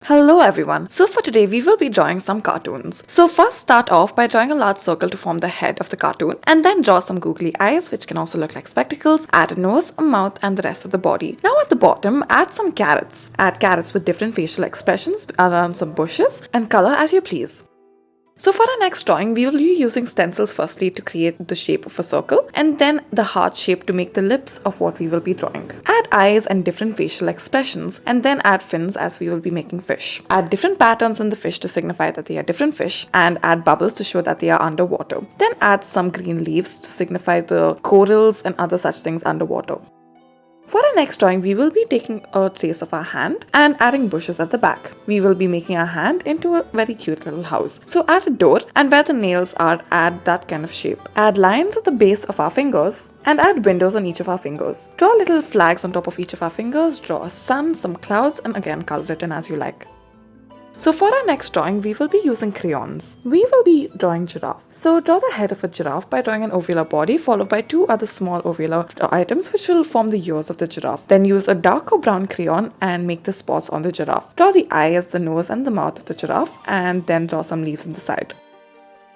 Hello everyone. So for today we will be drawing some cartoons. So first start off by drawing a large circle to form the head of the cartoon and then draw some googly eyes which can also look like spectacles, add a nose, a mouth and the rest of the body. Now at the bottom add some carrots. Add carrots with different facial expressions around some bushes and color as you please. So for our next drawing, we will be using stencils firstly to create the shape of a circle and then the heart shape to make the lips of what we will be drawing. Add eyes and different facial expressions and then add fins as we will be making fish. Add different patterns on the fish to signify that they are different fish and add bubbles to show that they are underwater. Then add some green leaves to signify the corals and other such things underwater. For our next drawing, we will be taking a trace of our hand and adding bushes at the back. We will be making our hand into a very cute little house. So add a door and where the nails are, add that kind of shape. Add lines at the base of our fingers and add windows on each of our fingers. Draw little flags on top of each of our fingers, draw a sun, some clouds and again color it in as you like. So for our next drawing, we will be using crayons. We will be drawing giraffe. So draw the head of a giraffe by drawing an ovular body followed by two other small ovular items which will form the ears of the giraffe. Then use a dark or brown crayon and make the spots on the giraffe. Draw the eye as the nose and the mouth of the giraffe and then draw some leaves on the side.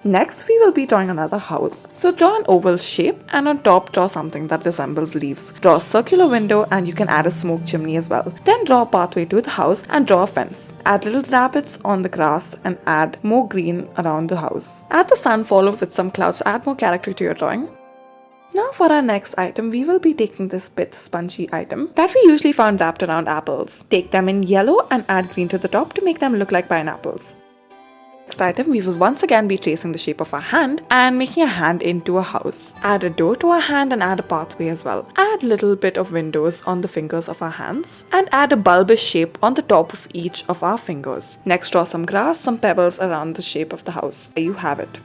Next, we will be drawing another house. So draw an oval shape and on top draw something that resembles leaves. Draw a circular window and you can add a smoke chimney as well. Then draw a pathway to the house and draw a fence. Add little rabbits on the grass and add more green around the house. Add the sun followed with some clouds to add more character to your drawing. Now for our next item, we will be taking this bit spongy item that we usually found wrapped around apples. Take them in yellow and add green to the top to make them look like pineapples. Next item, we will once again be tracing the shape of our hand and making a hand into a house. Add a door to our hand and add a pathway as well. Add a little bit of windows on the fingers of our hands and add a bulbous shape on the top of each of our fingers. Next, draw some grass, some pebbles around the shape of the house. There you have it.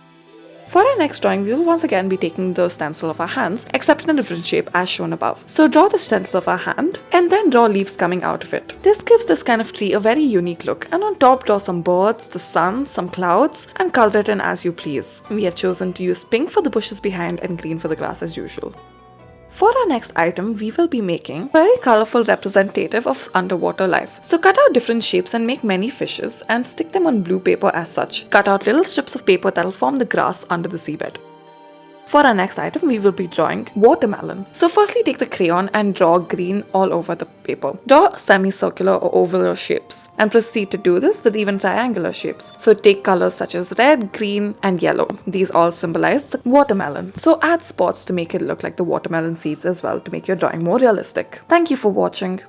For our next drawing, we will once again be taking the stencil of our hands, except in a different shape as shown above. So draw the stencil of our hand and then draw leaves coming out of it. This gives this kind of tree a very unique look, and on top draw some birds, the sun, some clouds and color it in as you please. We have chosen to use pink for the bushes behind and green for the grass as usual. For our next item, we will be making a very colorful representative of underwater life. So cut out different shapes and make many fishes and stick them on blue paper as such. Cut out little strips of paper that will form the grass under the seabed. For our next item, we will be drawing watermelon. So firstly take the crayon and draw green all over the paper. Draw semicircular or oval shapes and proceed to do this with even triangular shapes. So take colors such as red, green and yellow. These all symbolize the watermelon. So add spots to make it look like the watermelon seeds as well to make your drawing more realistic. Thank you for watching.